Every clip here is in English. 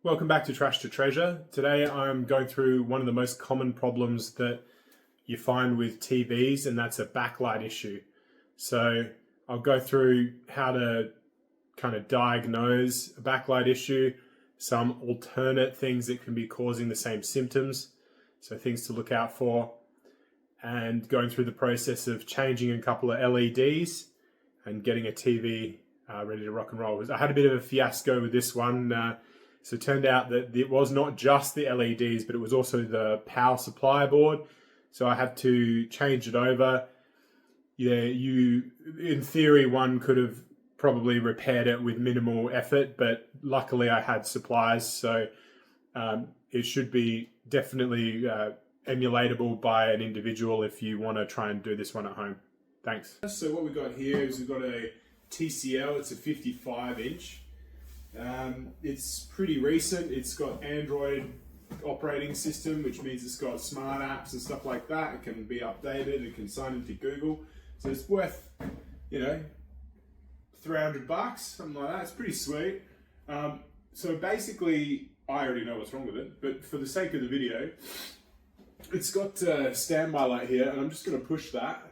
Welcome back to Trash to Treasure. Today I'm going through one of the most common problems that you find with TVs, and that's a backlight issue. So I'll go through how to kind of diagnose a backlight issue, some alternate things that can be causing the same symptoms, so things to look out for, and going through the process of changing a couple of LEDs and getting a TV ready to rock and roll. I had a bit of a fiasco with this one. So it turned out that it was not just the LEDs, but it was also the power supply board. So I had to change it over. Yeah, in theory, one could have probably repaired it with minimal effort, but luckily I had supplies. So it should be definitely emulatable by an individual if you want to try and do this one at home. Thanks. So what we've got here is we've got a TCL, it's a 55 inch. It's pretty recent. It's got Android operating system, which means it's got smart apps and stuff like that. It can be updated. It can sign into Google. So it's worth, $300, something like that. It's pretty sweet. So basically, I already know what's wrong with it, but for the sake of the video, it's got a standby light here, and I'm just going to push that.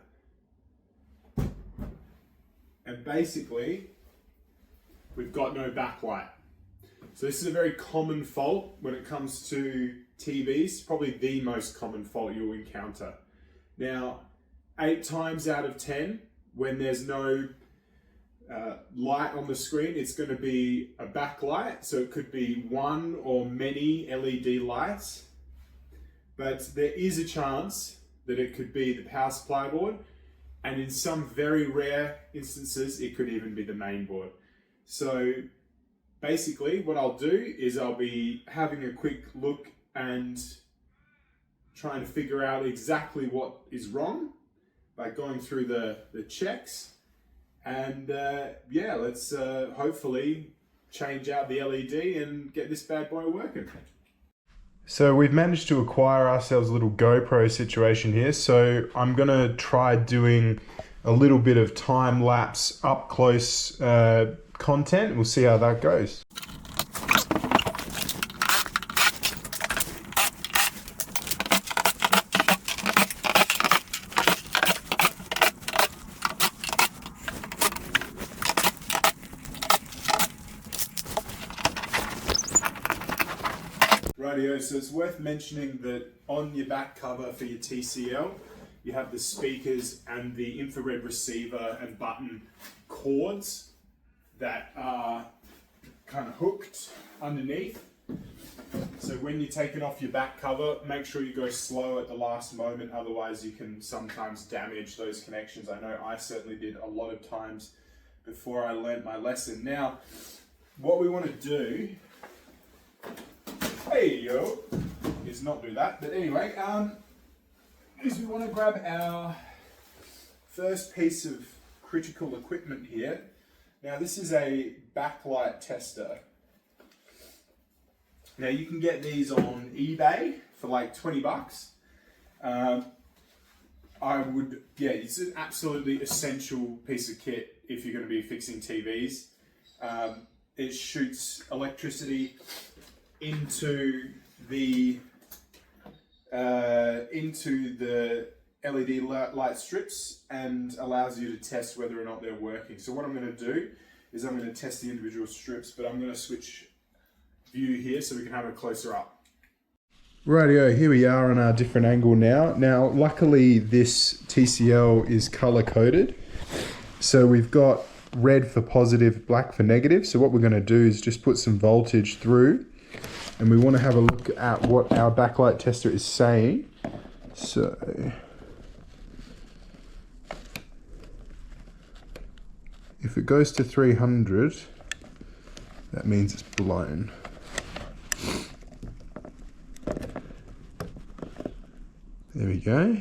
And basically, we've got no backlight. So this is a very common fault when it comes to TVs, probably the most common fault you'll encounter. Now, 8 times out of 10, when there's no light on the screen, it's going to be a backlight. So it could be one or many LED lights, but there is a chance that it could be the power supply board, and in some very rare instances, it could even be the main board. So basically what I'll do is I'll be having a quick look and trying to figure out exactly what is wrong by going through the checks. And let's hopefully change out the LED and get this bad boy working. So we've managed to acquire ourselves a little GoPro situation here. So I'm gonna try doing a little bit of time lapse up close content. We'll see how that goes. Rightio, so it's worth mentioning that on your back cover for your TCL, you have the speakers and the infrared receiver and button cords that are kind of hooked underneath. So when you take it off your back cover, make sure you go slow at the last moment, otherwise you can sometimes damage those connections. I know I certainly did a lot of times before I learned my lesson. Now, what we want to do, is not do that, but anyway, is we want to grab our first piece of critical equipment here. Now this is a backlight tester. Now you can get these on eBay for like 20 bucks. It's an absolutely essential piece of kit if you're going to be fixing TVs. It shoots electricity into the LED light strips and allows you to test whether or not they're working. So what I'm going to do is I'm going to test the individual strips, but I'm going to switch view here so we can have a closer up. Rightio, here we are on our different angle now. Now, luckily this TCL is color coded. So we've got red for positive, black for negative. So what we're going to do is just put some voltage through, and we want to have a look at what our backlight tester is saying. So if it goes to 300, that means it's blown. There we go.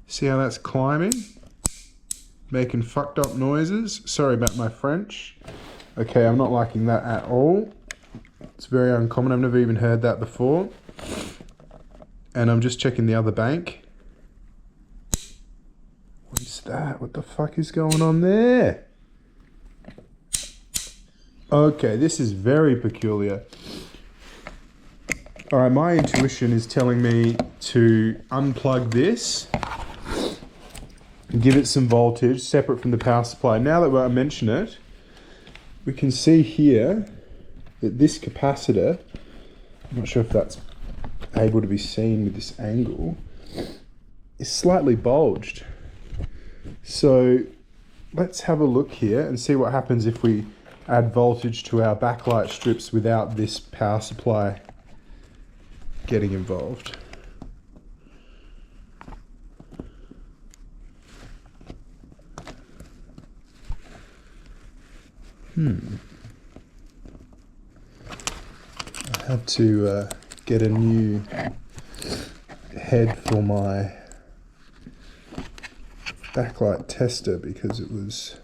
See how that's climbing? Making fucked up noises. Sorry about my French. Okay, I'm not liking that at all. It's very uncommon. I've never even heard that before. And I'm just checking the other bank. What is that? What the fuck is going on there? Okay, this is very peculiar. All right, my intuition is telling me to unplug this and give it some voltage separate from the power supply. Now that I mention it, we can see here that this capacitor, I'm not sure if that's able to be seen with this angle, is slightly bulged. So let's have a look here and see what happens if we add voltage to our backlight strips without this power supply getting involved. I had to get a new head for my backlight tester because it was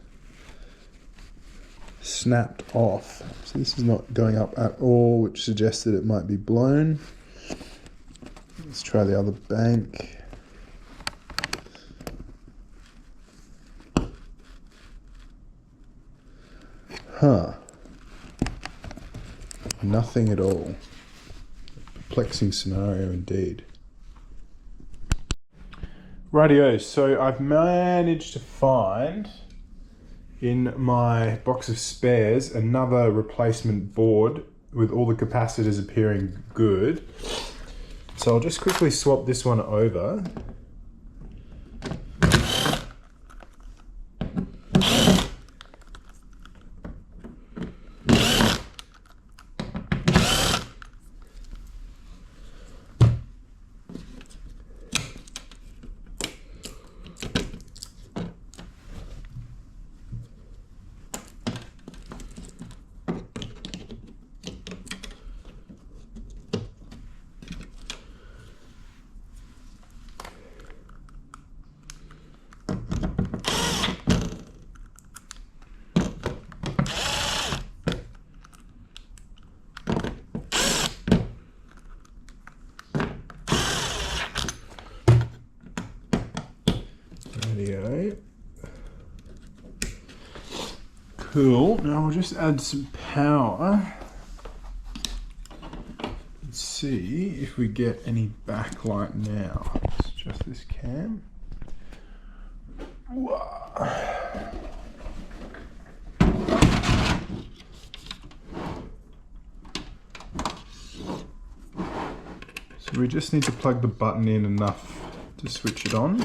snapped off. So this is not going up at all, which suggests that it might be blown. Let's try the other bank. Nothing at all. Perplexing scenario indeed. Rightio, so I've managed to find in my box of spares another replacement board with all the capacitors appearing good. So I'll just quickly swap this one over. Rightio. Cool. Now we'll just add some power. Let's see if we get any backlight now. Let's adjust this cam. So we just need to plug the button in enough to switch it on.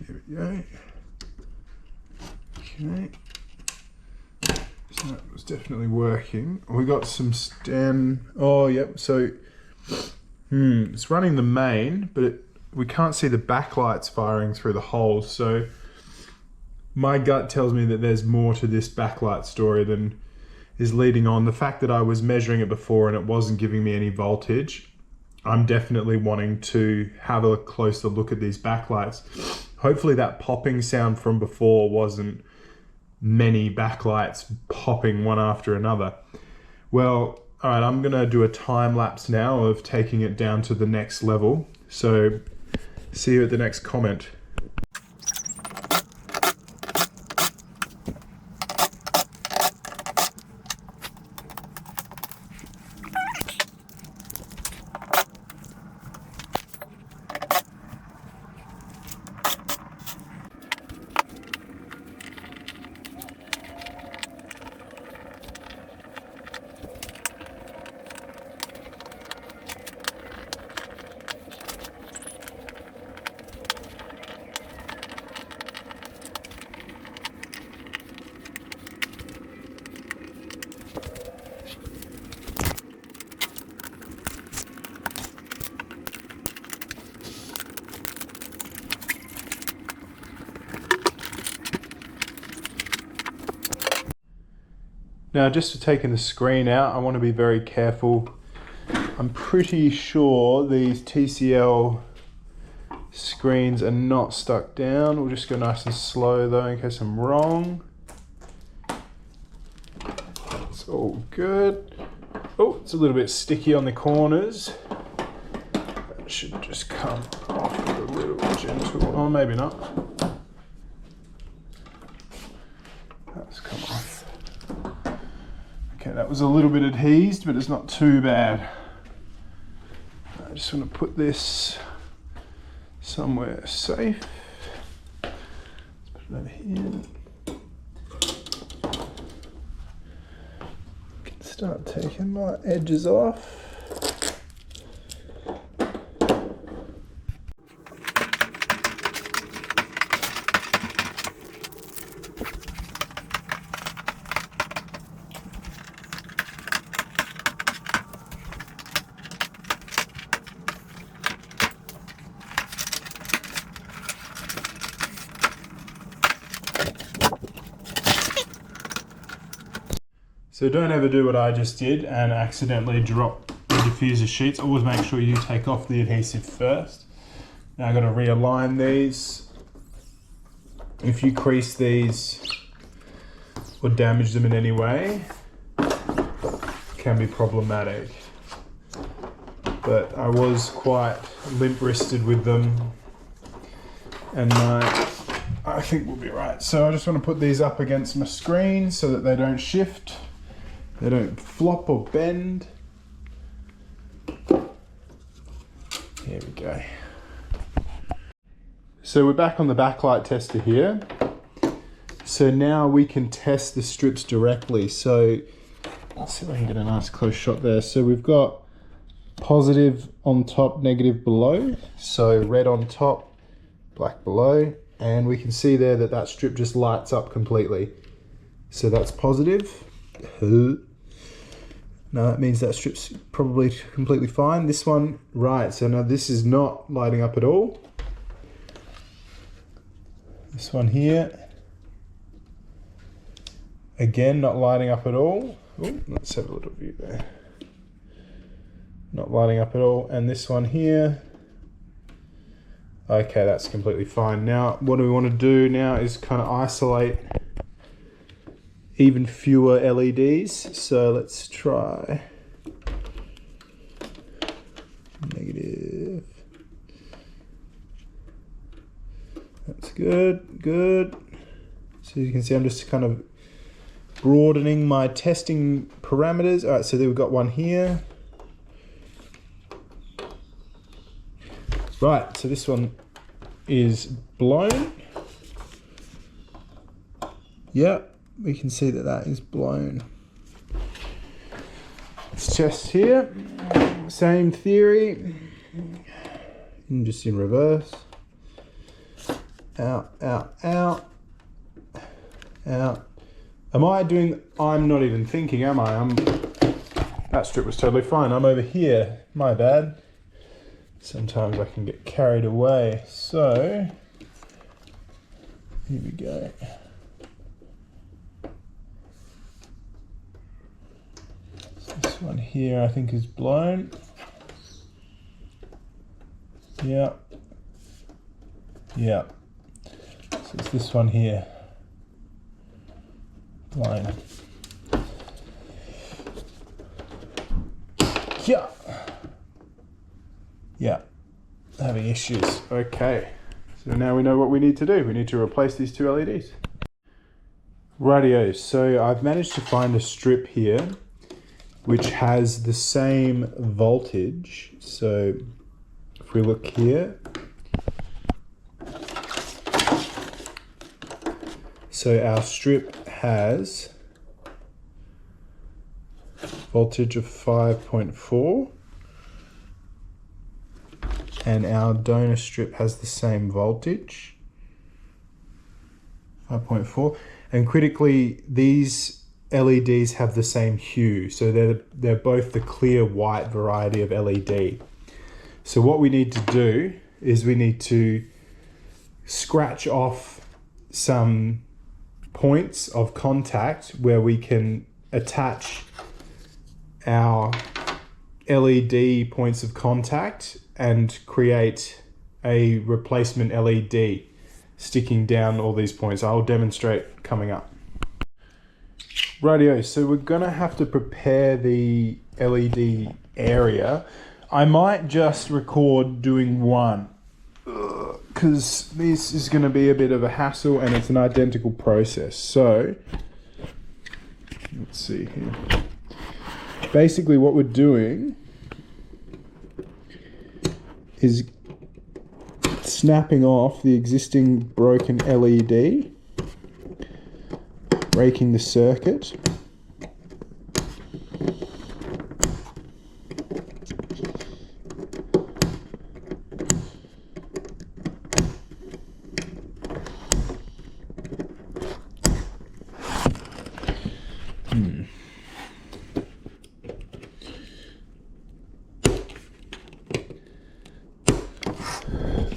There we go. Okay. So that was definitely working. We got some oh, yep. So, it's running the main, but we can't see the backlights firing through the holes. So my gut tells me that there's more to this backlight story than is leading on. The fact that I was measuring it before and it wasn't giving me any voltage, I'm definitely wanting to have a closer look at these backlights. Hopefully that popping sound from before wasn't many backlights popping one after another. Well, all right, I'm gonna do a time lapse now of taking it down to the next level. So see you at the next comment. Now, just for taking the screen out, I want to be very careful. I'm pretty sure these TCL screens are not stuck down. We'll just go nice and slow though in case I'm wrong. It's all good. Oh, it's a little bit sticky on the corners. It should just come off with a little gentle, oh maybe not. That's come off. Okay, that was a little bit adhesed, but it's not too bad. I just want to put this somewhere safe. Let's put it over here. Can start taking my edges off. So don't ever do what I just did and accidentally drop the diffuser sheets. Always make sure you take off the adhesive first. Now I've got to realign these. If you crease these or damage them in any way, it can be problematic. But I was quite limp-wristed with them, and I think we'll be right. So I just want to put these up against my screen so that they don't shift. They don't flop or bend. Here we go. So we're back on the backlight tester here. So now we can test the strips directly. So let's see if I can get a nice close shot there. So we've got positive on top, negative below. So red on top, black below. And we can see there that that strip just lights up completely. So that's positive. No, that means that strip's probably completely fine. This one, right, so now this is not lighting up at all. This one here, again, not lighting up at all. Ooh, let's have a little view there. Not lighting up at all. And this one here, okay, that's completely fine. Now, what do we want to do now is kind of isolate even fewer LEDs. So let's try negative. That's good, good. So you can see I'm just kind of broadening my testing parameters. All right, so there we've got one here. Right, so this one is blown. Yep. We can see that that is blown. Let's test here. Same theory. And just in reverse. Out, out, out. Out. Am I doing... I'm not even thinking, am I? That strip was totally fine. I'm over here. My bad. Sometimes I can get carried away. So, here we go. This one here I think is blown. Yeah. Yeah. So it's this one here. Blown. Yeah. Yeah. Having issues. Okay. So now we know what we need to do. We need to replace these two LEDs. Rightio. So I've managed to find a strip here which has the same voltage. So if we look here, so our strip has voltage of 5.4 and our donor strip has the same voltage, 5.4, and critically these LEDs have the same hue, so they're both the clear white variety of LED. So what we need to do is we need to scratch off some points of contact where we can attach our LED points of contact and create a replacement LED sticking down all these points. I'll demonstrate coming up. Rightio, so we're gonna have to prepare the LED area. I might just record doing one, because this is going to be a bit of a hassle and it's an identical process. So let's see here. Basically what we're doing is snapping off the existing broken LED, breaking the circuit,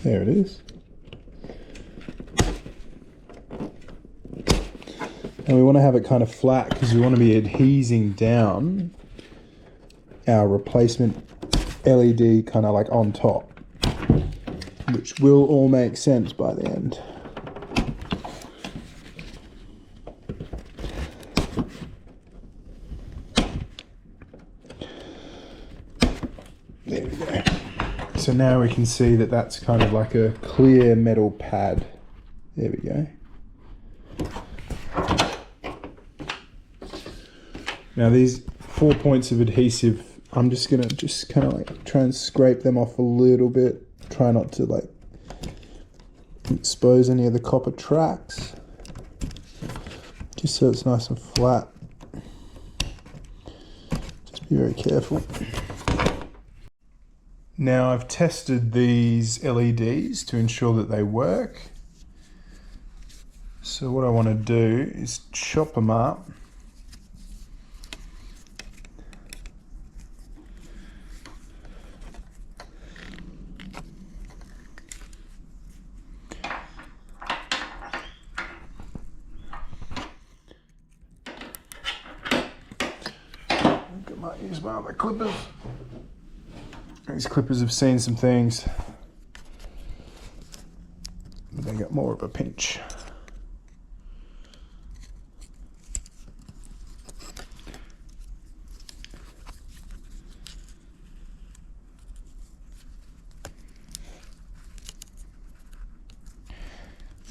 There it is. And we want to have it kind of flat because we want to be adhesing down our replacement LED kind of like on top, which will all make sense by the end. There we go. So now we can see that that's kind of like a clear metal pad. There we go. Now these 4 points of adhesive, I'm just gonna kind of like try and scrape them off a little bit. Try not to like expose any of the copper tracks. Just so it's nice and flat. Just be very careful. Now I've tested these LEDs to ensure that they work. So what I want to do is chop them up. I might use my other clippers. These clippers have seen some things, but they got more of a pinch.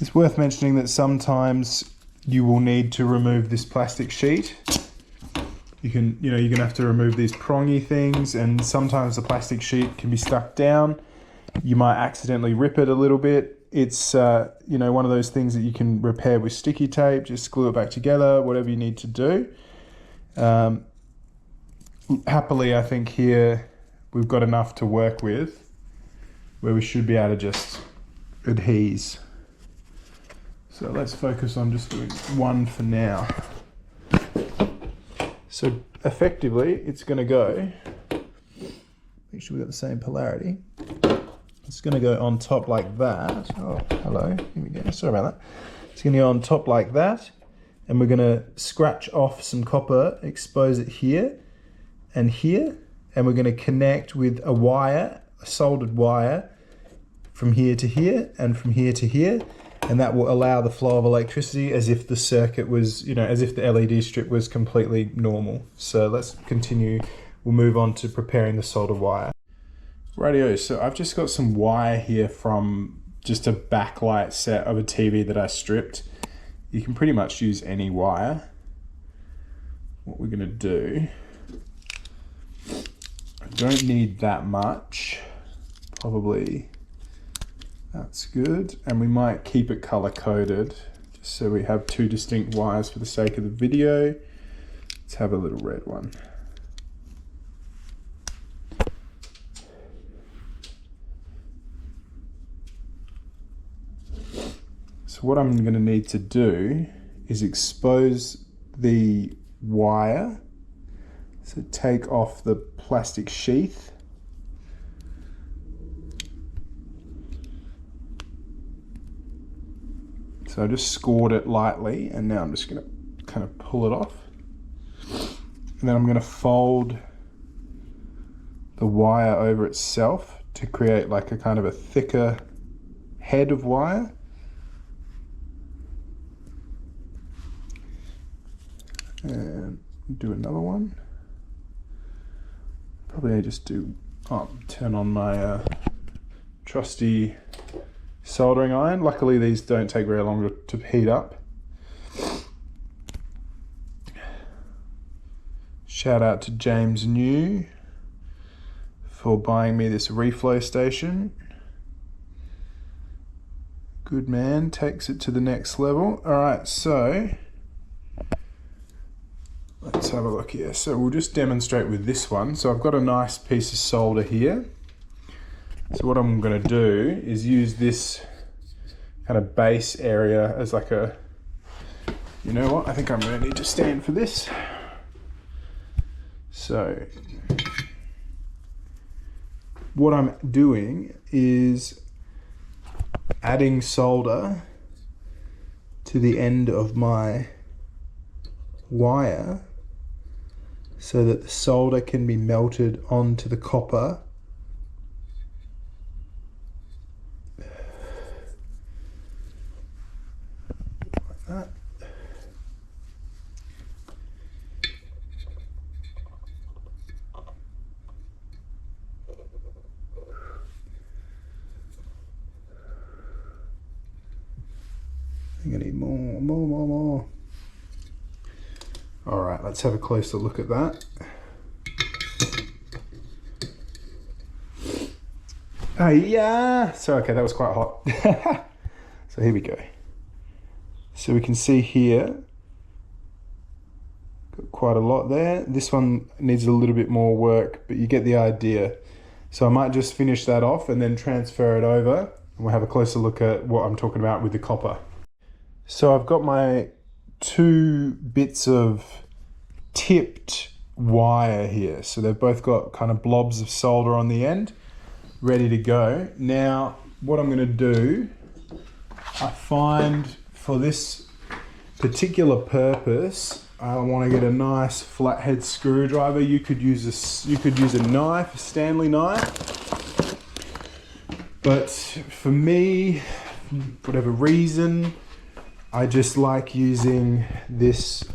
It's worth mentioning that sometimes you will need to remove this plastic sheet. You're gonna have to remove these prongy things, and sometimes the plastic sheet can be stuck down. You might accidentally rip it a little bit. It's one of those things that you can repair with sticky tape. Just glue it back together, whatever you need to do. Happily, I think here we've got enough to work with where we should be able to just adhese. So let's focus on just doing one for now. So effectively, it's going to go, make sure we've got the same polarity. It's going to go on top like that. Oh, hello, here we go, sorry about that. It's going to go on top like that, and we're going to scratch off some copper, expose it here, and we're going to connect with a wire, a soldered wire, from here to here, and from here to here. And that will allow the flow of electricity as if the circuit was, as if the LED strip was completely normal. So let's continue. We'll move on to preparing the solder wire. Rightio, so I've just got some wire here from just a backlight set of a TV that I stripped. You can pretty much use any wire. What we're gonna do, I don't need that much, probably. That's good, and we might keep it color coded just so we have two distinct wires for the sake of the video. Let's have a little red one. So what I'm going to need to do is expose the wire, so take off the plastic sheath. So I just scored it lightly, and now I'm just going to kind of pull it off. And then I'm going to fold the wire over itself to create like a kind of a thicker head of wire. And do another one. Probably I just do turn on my trusty soldering iron. Luckily these don't take very long to heat up. Shout out to James New for buying me this reflow station. Good man, takes it to the next level. All right, so let's have a look here. So we'll just demonstrate with this one. So I've got a nice piece of solder here. So what I'm gonna do is use this kind of base area as like a, you know what, I think I'm gonna need to stand for this. So what I'm doing is adding solder to the end of my wire so that the solder can be melted onto the copper. Like that. I think I need more. All right, let's have a closer look at that. Oh yeah, so okay, that was quite hot. So here we go. So we can see here, got quite a lot there. This one needs a little bit more work, but you get the idea. So I might just finish that off and then transfer it over, and we'll have a closer look at what I'm talking about with the copper. So I've got my 2 bits of tipped wire here. So they've both got kind of blobs of solder on the end, ready to go. Now, what I'm going to do, I find for this particular purpose, I want to get a nice flathead screwdriver. You could use a knife, a Stanley knife. But for me, for whatever reason, I just like using this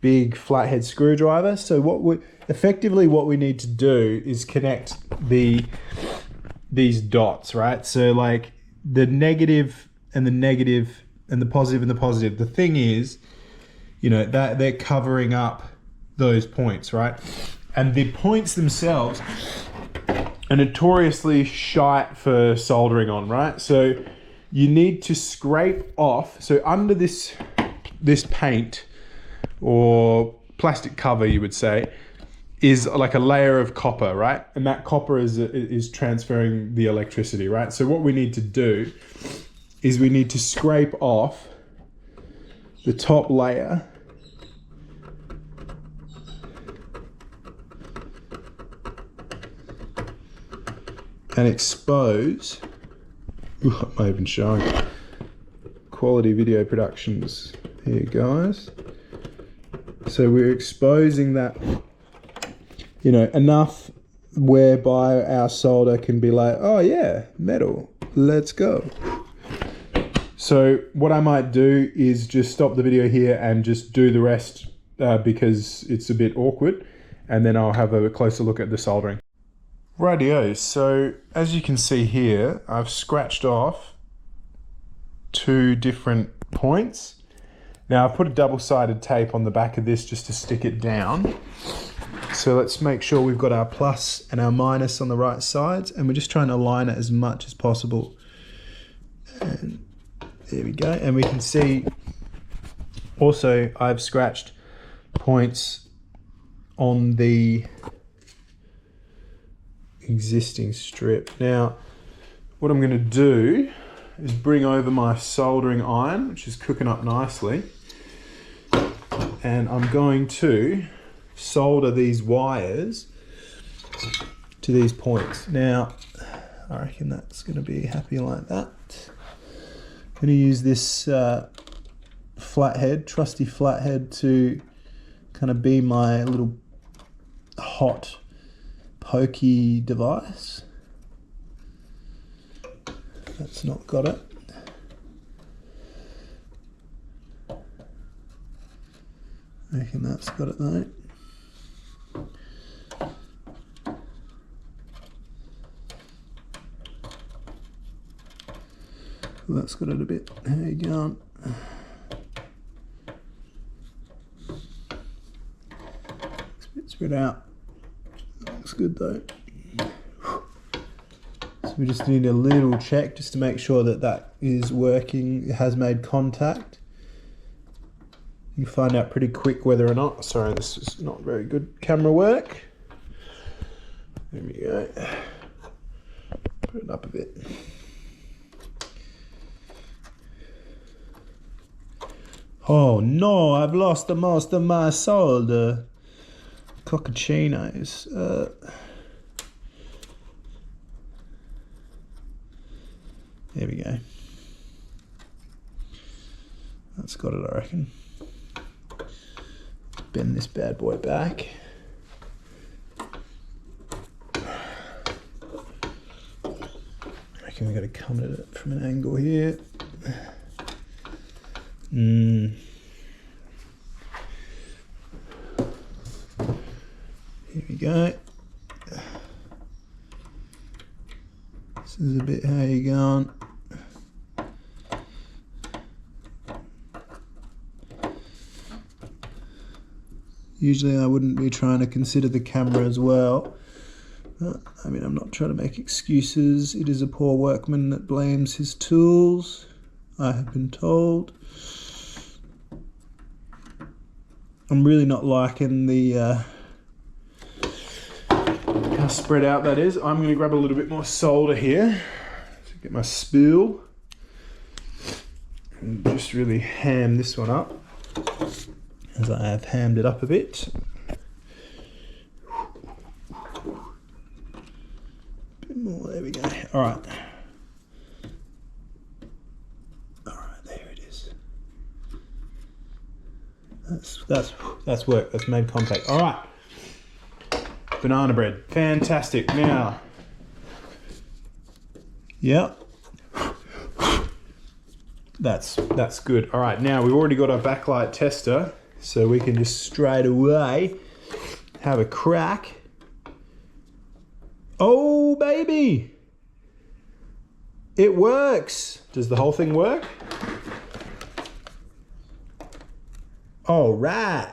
big flathead screwdriver. So what we need to do is connect these dots, right? So like the negative and the negative and the positive and the positive. The thing is, you know, that they're covering up those points, right? And the points themselves are notoriously shite for soldering on, right? So you need to scrape off. So under this paint or plastic cover, you would say, is like a layer of copper, right? And that copper is transferring the electricity, right? So what we need to do is we need to scrape off the top layer and expose. Ooh, I'm not even showing. Quality video productions here, guys. So we're exposing that, you know, enough whereby our solder can be like, oh yeah, metal, let's go. So what I might do is just stop the video here and just do the rest because it's a bit awkward, and then I'll have a closer look at the soldering. Rightio, so as you can see here, I've scratched off 2 different points. Now I've put a double-sided tape on the back of this just to stick it down. So let's make sure we've got our plus and our minus on the right sides, and we're just trying to align it as much as possible. And there we go, and we can see also I've scratched points on the existing strip. Now what I'm going to do is bring over my soldering iron, which is cooking up nicely, and I'm going to solder these wires to these points. Now I reckon that's going to be happy like that. I'm going to use this flathead, trusty flathead, to kind of be my little hot pokey device. That's not got it. I reckon that's got it though. Well, that's got it a bit. How you going? It's a bit spread out. Looks good though. So we just need a little check just to make sure that that is working. It has made contact. You can find out pretty quick whether or not. Sorry, this is not very good camera work. There we go. Put it up a bit. Oh no, I've lost the most of my soul, the cockachinos. There we go. That's got it, I reckon. Bend this bad boy back. I reckon we've got to come at it from an angle here. Here we go. This is a bit how you going. Usually I wouldn't be trying to consider the camera as well. I mean, I'm not trying to make excuses. It is a poor workman that blames his tools, I have been told. I'm really not liking the how spread out that is. I'm going to grab a little bit more solder here to get my spool and just really ham this one up, as I have hammed it up a bit. Bit more, there we go. All right. There it is. That's work. That's made contact. All right. Banana bread. Fantastic. Now. Yep. That's good. All right. Now we've already got our backlight tester, so we can just straight away have a crack. Oh, baby. It works. Does the whole thing work? All right.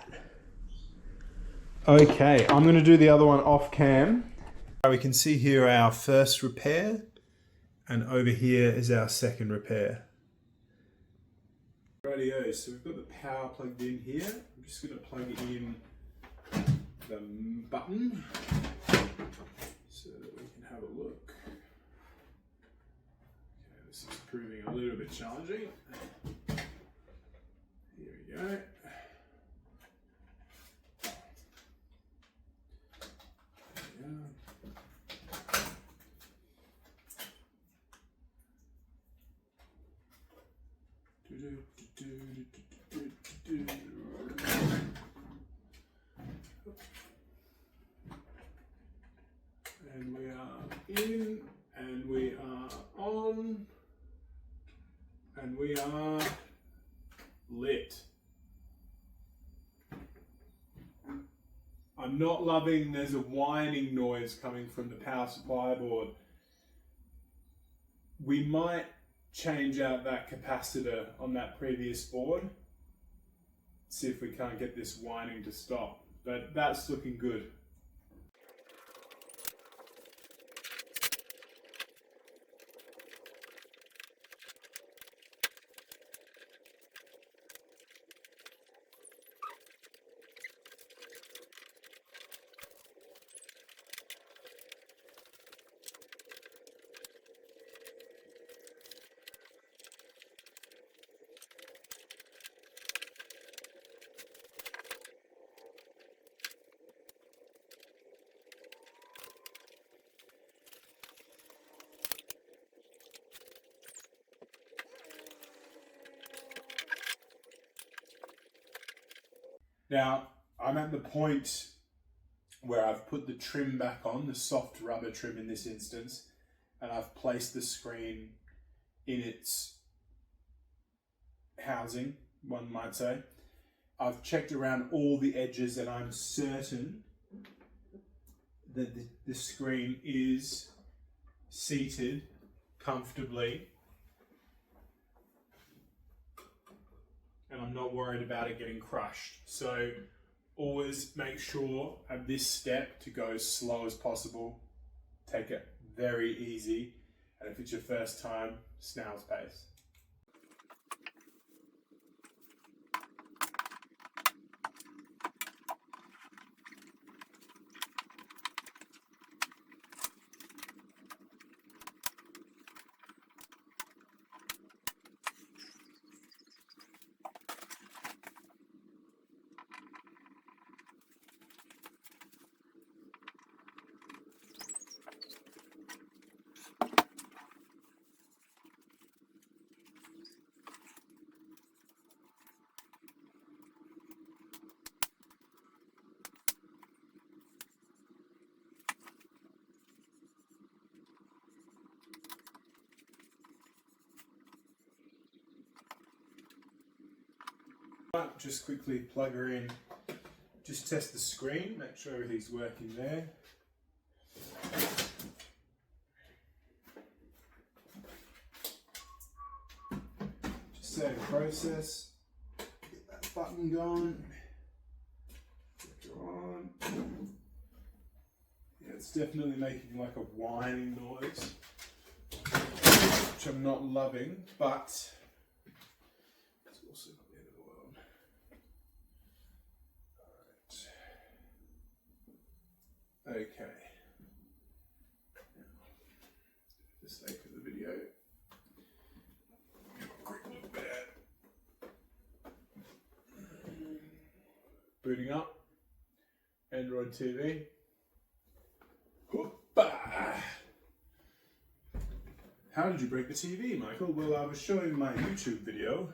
Okay, I'm going to do the other one off cam. We can see here our first repair, and over here is our second repair. Rightio, so we've got the power plugged in here. I'm just going to plug in the button so that we can have a look. Okay, this is proving a little bit challenging. Here we go. And we are in, and we are on, and we are lit. I'm not loving, there's a whining noise coming from the power supply board. We might change out that capacitor on that previous board. See if we can't get this whining to stop. But that's looking good. Now, I'm at the point where I've put the trim back on, the soft rubber trim in this instance, and I've placed the screen in its housing, one might say. I've checked around all the edges and I'm certain that the screen is seated comfortably I'm not worried about it getting crushed. So always make sure at this step to go as slow as possible. Take it very easy. And if it's your first time, snail's pace. Just quickly plug her in, just test the screen, make sure everything's working there. Just save the process, get that button going, click her on. Yeah, it's definitely making like a whining noise, which I'm not loving, but it's also not the end of the world. Okay. For the sake of the video, have a quick look at booting up Android TV. How did you break the TV, Michael? Well, I was showing my YouTube video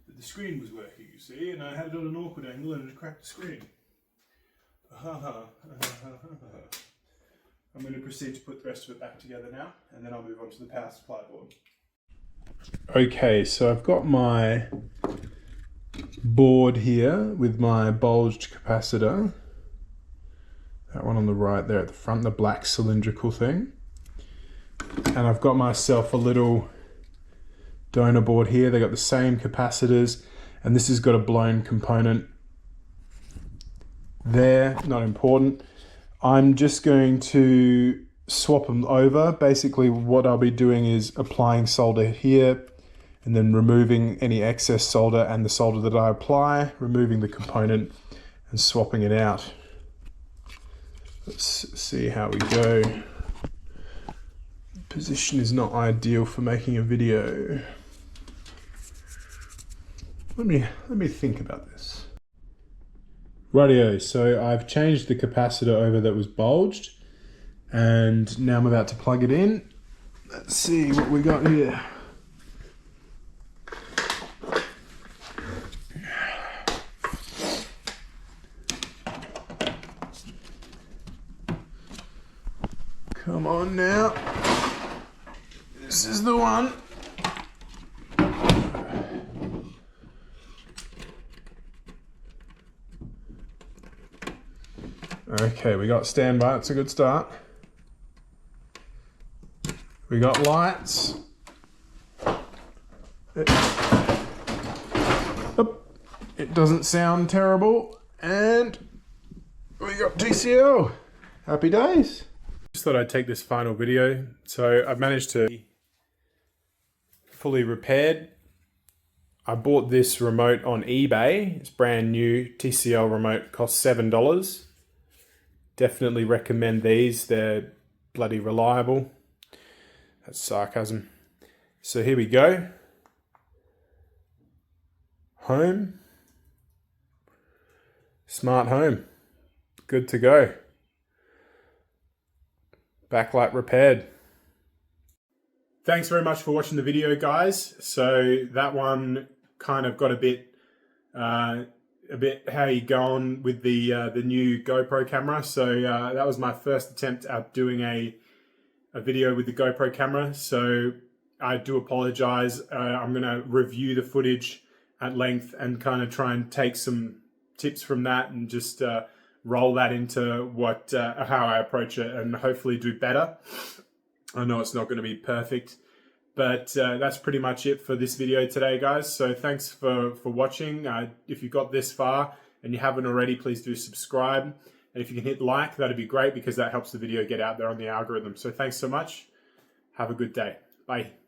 that the screen was working, you see, and I had it on an awkward angle and it cracked the screen. I'm going to proceed to put the rest of it back together now, and then I'll move on to the power supply board. Okay, so I've got my board here with my bulged capacitor. That one on the right there at the front, the black cylindrical thing. And I've got myself a little donor board here. They got the same capacitors, and this has got a blown component there, not important. I'm just going to swap them over. Basically what I'll be doing is applying solder here and then removing any excess solder and the solder that I apply, removing the component and swapping it out. Let's see how we go. Position is not ideal for making a video. Let me think about this. Rightio, so I've changed the capacitor over that was bulged, and now I'm about to plug it in. Let's see what we got here. Come on now. This is the one. Okay, we got standby, that's a good start. We got lights. It doesn't sound terrible. And we got TCL. Happy days. Just thought I'd take this final video. So I've managed to fully repaired. I bought this remote on eBay. It's brand new. TCL remote costs $7. Definitely recommend these. They're bloody reliable. That's sarcasm. So here we go. Home. Smart home. Good to go. Backlight repaired. Thanks very much for watching the video, guys. So that one kind of got a bit how you going with the new GoPro camera. So that was my first attempt at doing a video with the GoPro camera. So I do apologize. I'm going to review the footage at length and kind of try and take some tips from that and just roll that into how I approach it and hopefully do better. I know it's not going to be perfect, But that's pretty much it for this video today, guys. So thanks for watching. If you got this far and you haven't already, please do subscribe. And if you can hit like, that'd be great because that helps the video get out there on the algorithm. So thanks so much. Have a good day. Bye.